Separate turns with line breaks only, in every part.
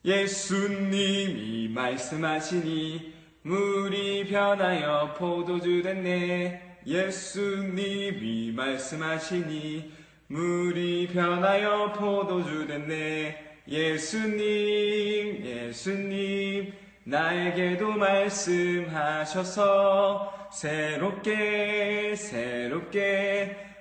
예수님이 말씀하시니 물이 변하여 포도주 됐네. 예수님이 말씀하시니 물이 변하여 포도주 됐네. 예수님 나에게도 말씀하셔서 새롭게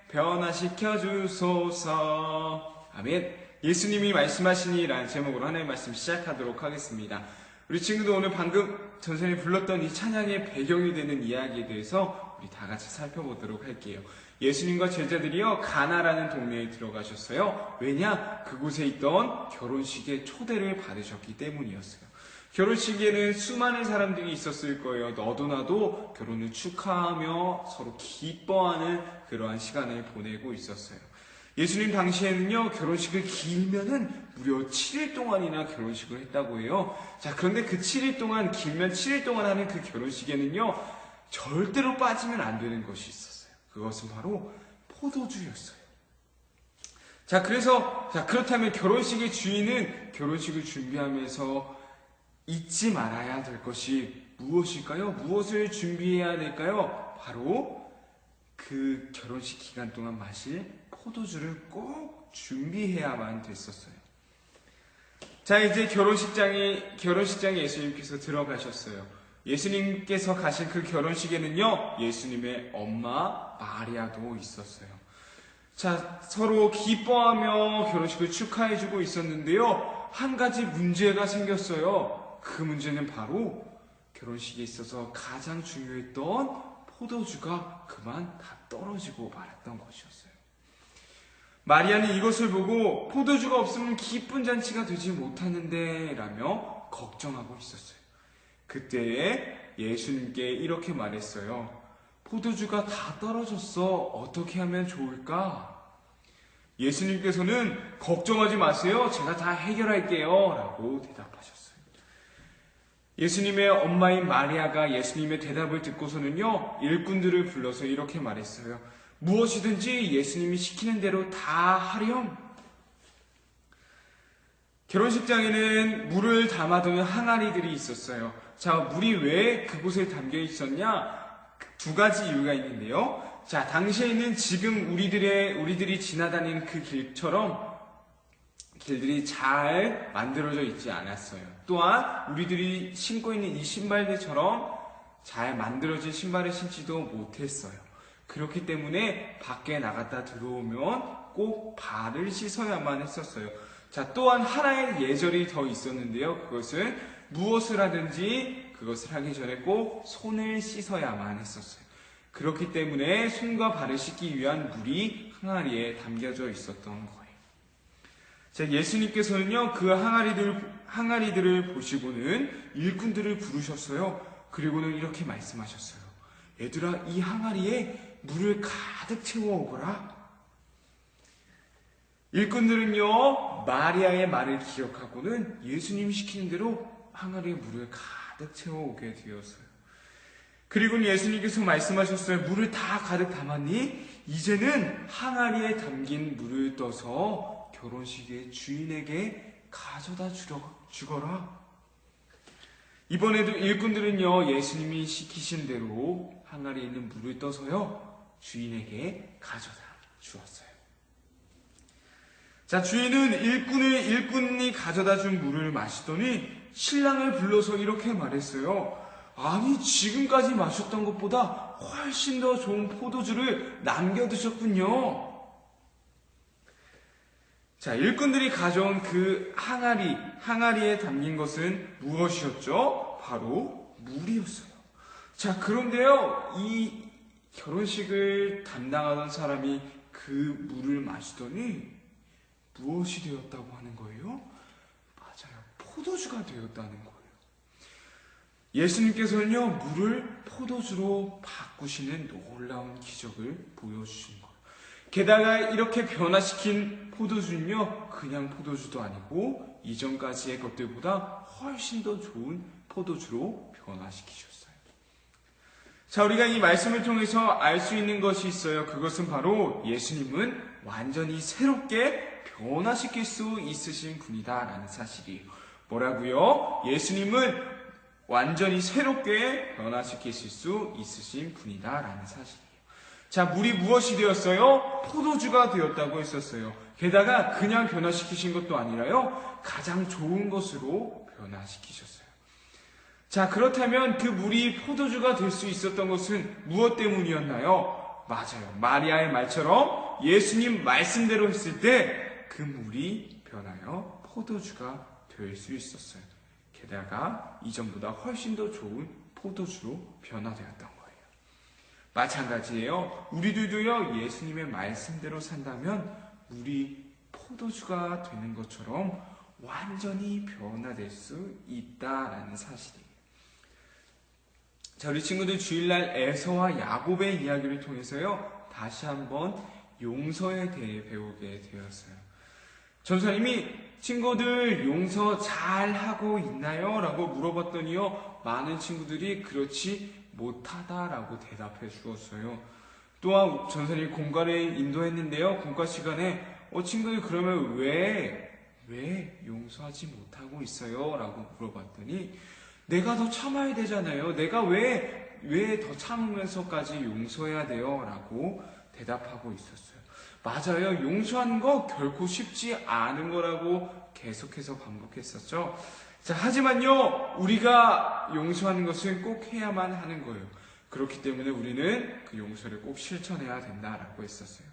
변화시켜 주소서. 아멘. 예수님이 말씀하시니 라는 제목으로 하나님의 말씀 시작하도록 하겠습니다. 우리 친구도 오늘 방금 전선이 불렀던 이 찬양의 배경이 되는 이야기에 대해서 우리 다 같이 살펴보도록 할게요. 예수님과 제자들이요 가나라는 동네에 들어가셨어요. 왜냐? 그곳에 있던 결혼식에 초대를 받으셨기 때문이었어요. 결혼식에는 수많은 사람들이 있었을 거예요. 너도 나도 결혼을 축하하며 서로 기뻐하는 그러한 시간을 보내고 있었어요. 예수님 당시에는요, 결혼식을 길면은 무려 7일 동안이나 결혼식을 했다고 해요. 자, 그런데 그 7일 동안, 길면 7일 동안 하는 그 결혼식에는요, 절대로 빠지면 안 되는 것이 있었어요. 그것은 바로 포도주였어요. 자, 그렇다면 결혼식의 주인은 결혼식을 준비하면서 잊지 말아야 될 것이 무엇일까요? 무엇을 준비해야 될까요? 바로 그 결혼식 기간 동안 마실 포도주를 꼭 준비해야만 됐었어요. 자, 이제 결혼식장에 예수님께서 들어가셨어요. 예수님께서 가신 그 결혼식에는요, 예수님의 엄마 마리아도 있었어요. 자, 서로 기뻐하며 결혼식을 축하해주고 있었는데요, 한 가지 문제가 생겼어요. 그 문제는 바로 결혼식에 있어서 가장 중요했던 포도주가 그만 다 떨어지고 말았던 것이었어요. 마리아는 이것을 보고 포도주가 없으면 기쁜 잔치가 되지 못하는데 라며 걱정하고 있었어요. 그때에 예수님께 이렇게 말했어요. 포도주가 다 떨어졌어. 어떻게 하면 좋을까? 예수님께서는 걱정하지 마세요. 제가 다 해결할게요. 라고 대답하셨어요. 예수님의 엄마인 마리아가 예수님의 대답을 듣고서는요, 일꾼들을 불러서 이렇게 말했어요. 무엇이든지 예수님이 시키는 대로 다 하렴. 결혼식장에는 물을 담아두는 항아리들이 있었어요. 자, 물이 왜 그곳에 담겨 있었냐? 두 가지 이유가 있는데요. 자, 당시에는 지금 우리들이 지나다니는 그 길들이 잘 만들어져 있지 않았어요. 또한 우리들이 신고 있는 이 신발들처럼 잘 만들어진 신발을 신지도 못했어요. 그렇기 때문에 밖에 나갔다 들어오면 꼭 발을 씻어야만 했었어요. 자, 또한 하나의 예절이 더 있었는데요. 그것은 무엇을 하든지 그것을 하기 전에 꼭 손을 씻어야만 했었어요. 그렇기 때문에 손과 발을 씻기 위한 물이 항아리에 담겨져 있었던 거예요. 자, 예수님께서는요, 그 항아리들을 보시고는 일꾼들을 부르셨어요. 그리고는 이렇게 말씀하셨어요. 얘들아, 이 항아리에 물을 가득 채워오거라. 일꾼들은요, 마리아의 말을 기억하고는 예수님이 시키는 대로 항아리에 물을 가득 채워오게 되었어요. 그리고는 예수님께서 말씀하셨어요. 물을 다 가득 담았니? 이제는 항아리에 담긴 물을 떠서 결혼식의 주인에게 가져다 주거라. 이번에도 일꾼들은요, 예수님이 시키신 대로 항아리에 있는 물을 떠서요, 주인에게 가져다 주었어요. 자, 주인은 일꾼이 가져다 준 물을 마시더니 신랑을 불러서 이렇게 말했어요. 아니, 지금까지 마셨던 것보다 훨씬 더 좋은 포도주를 남겨두셨군요. 자, 일꾼들이 가져온 그 항아리에 담긴 것은 무엇이었죠? 바로 물이었어요. 자, 그런데요, 이 결혼식을 담당하던 사람이 그 물을 마시더니 무엇이 되었다고 하는 거예요? 맞아요. 포도주가 되었다는 거예요. 예수님께서는요, 물을 포도주로 바꾸시는 놀라운 기적을 보여주신 거예요. 게다가 이렇게 변화시킨 포도주는요, 그냥 포도주도 아니고 이전까지의 것들보다 훨씬 더 좋은 포도주로 변화시키셨어요. 자, 우리가 이 말씀을 통해서 알 수 있는 것이 있어요. 그것은 바로 예수님은 완전히 새롭게 변화시킬 수 있으신 분이다라는 사실이에요. 뭐라고요? 예수님은 완전히 새롭게 변화시키실 수 있으신 분이다라는 사실이에요. 자, 물이 무엇이 되었어요? 포도주가 되었다고 했었어요. 게다가 그냥 변화시키신 것도 아니라요, 가장 좋은 것으로 변화시키셨어요. 자, 그렇다면 그 물이 포도주가 될 수 있었던 것은 무엇 때문이었나요? 맞아요. 마리아의 말처럼 예수님 말씀대로 했을 때 그 물이 변하여 포도주가 될 수 있었어요. 게다가 이전보다 훨씬 더 좋은 포도주로 변화되었던 거예요. 마찬가지예요. 우리들도요, 예수님의 말씀대로 산다면 물이 포도주가 되는 것처럼 완전히 변화될 수 있다라는 사실이에요. 자, 우리 친구들 주일날 에서와 야곱의 이야기를 통해서요, 다시 한번 용서에 대해 배우게 되었어요. 전사님이 친구들 용서 잘 하고 있나요? 라고 물어봤더니요, 많은 친구들이 그렇지 못하다라고 대답해 주었어요. 또한 전사님이 공과를 인도했는데요, 공과 시간에 친구들 그러면 왜 용서하지 못하고 있어요? 라고 물어봤더니 내가 더 참아야 되잖아요. 내가 왜 더 참으면서까지 용서해야 돼요? 라고 대답하고 있었어요. 맞아요. 용서하는 거 결코 쉽지 않은 거라고 계속해서 반복했었죠. 자, 하지만요, 우리가 용서하는 것은 꼭 해야만 하는 거예요. 그렇기 때문에 우리는 그 용서를 꼭 실천해야 된다라고 했었어요.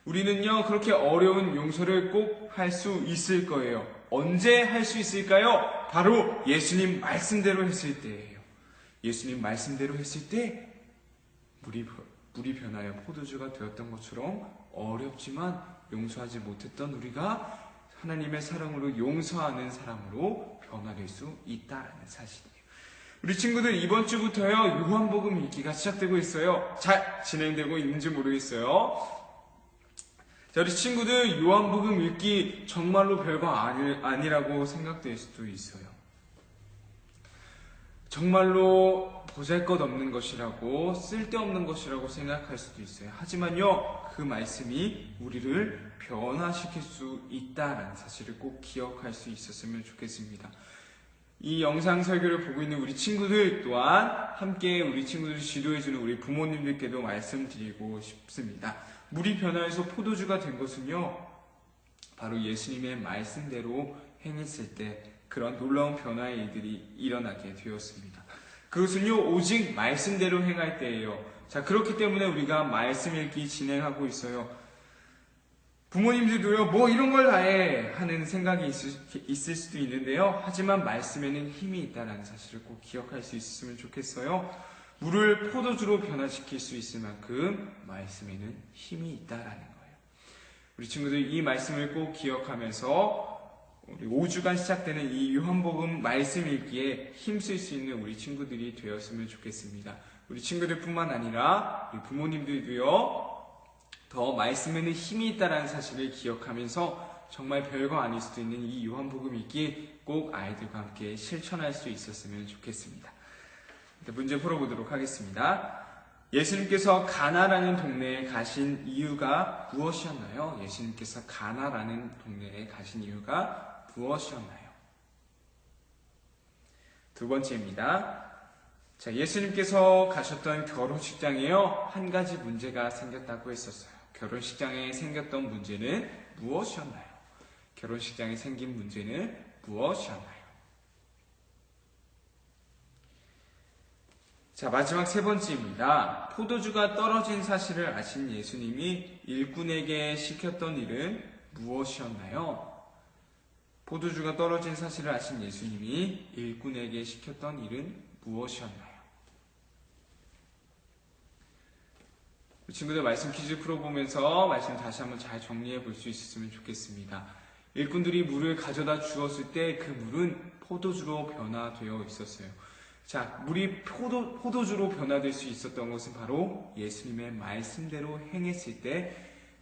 우리는요, 그렇게 어려운 용서를 꼭 할 수 있을 거예요. 언제 할 수 있을까요? 바로 예수님 말씀대로 했을 때예요. 예수님 말씀대로 했을 때 물이 변하여 포도주가 되었던 것처럼 어렵지만 용서하지 못했던 우리가 하나님의 사랑으로 용서하는 사람으로 변화될 수 있다라는 사실이에요. 우리 친구들 이번 주부터요, 요한복음 읽기가 시작되고 있어요. 잘 진행되고 있는지 모르겠어요. 자, 우리 친구들 요한복음 읽기 정말로 별거 아니라고 생각될 수도 있어요. 정말로 보잘것없는 것이라고, 쓸데없는 것이라고 생각할 수도 있어요. 하지만요, 그 말씀이 우리를 변화시킬 수 있다라는 사실을 꼭 기억할 수 있었으면 좋겠습니다. 이 영상 설교를 보고 있는 우리 친구들 또한 함께 우리 친구들을 지도해주는 우리 부모님들께도 말씀드리고 싶습니다. 물이 변화해서 포도주가 된 것은요, 바로 예수님의 말씀대로 행했을 때 그런 놀라운 변화의 일들이 일어나게 되었습니다. 그것은요, 오직 말씀대로 행할 때예요. 자, 그렇기 때문에 우리가 말씀 읽기 진행하고 있어요. 부모님들도요, 뭐 이런 걸 다 해 하는 생각이 있을 수도 있는데요. 하지만 말씀에는 힘이 있다는 사실을 꼭 기억할 수 있었으면 좋겠어요. 물을 포도주로 변화시킬 수 있을 만큼 말씀에는 힘이 있다라는 거예요. 우리 친구들 이 말씀을 꼭 기억하면서 우리 5주간 시작되는 이 요한복음 말씀 읽기에 힘쓸 수 있는 우리 친구들이 되었으면 좋겠습니다. 우리 친구들뿐만 아니라 우리 부모님들도요, 더 말씀에는 힘이 있다는 사실을 기억하면서 정말 별거 아닐 수도 있는 이 요한복음 읽기 꼭 아이들과 함께 실천할 수 있었으면 좋겠습니다. 문제 풀어보도록 하겠습니다. 예수님께서 가나라는 동네에 가신 이유가 무엇이었나요? 예수님께서 가나라는 동네에 가신 이유가 무엇이었나요? 두 번째입니다. 자, 예수님께서 가셨던 결혼식장에요, 한 가지 문제가 생겼다고 했었어요. 결혼식장에 생겼던 문제는 무엇이었나요? 결혼식장에 생긴 문제는 무엇이었나요? 자, 마지막 세 번째입니다. 포도주가 떨어진 사실을 아신 예수님이 일꾼에게 시켰던 일은 무엇이었나요? 포도주가 떨어진 사실을 아신 예수님이 일꾼에게 시켰던 일은 무엇이었나요? 친구들 말씀 퀴즈 풀어보면서 말씀 다시 한번 잘 정리해 볼 수 있었으면 좋겠습니다. 일꾼들이 물을 가져다 주었을 때 그 물은 포도주로 변화되어 있었어요. 자, 물이 포도주로 변화될 수 있었던 것은 바로 예수님의 말씀대로 행했을 때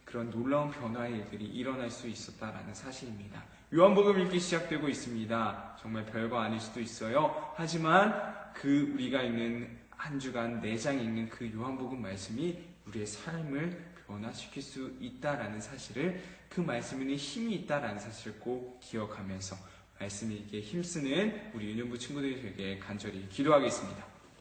그런 놀라운 변화의 일들이 일어날 수 있었다라는 사실입니다. 요한복음 읽기 시작되고 있습니다. 정말 별거 아닐 수도 있어요. 하지만 우리가 읽는 한 주간 4장 읽는 그 요한복음 말씀이 우리의 삶을 변화시킬 수 있다라는 사실을, 그 말씀에는 힘이 있다라는 사실을 꼭 기억하면서 말씀 읽기에 힘쓰는 우리 유년부 친구들에게 간절히 기도하겠습니다.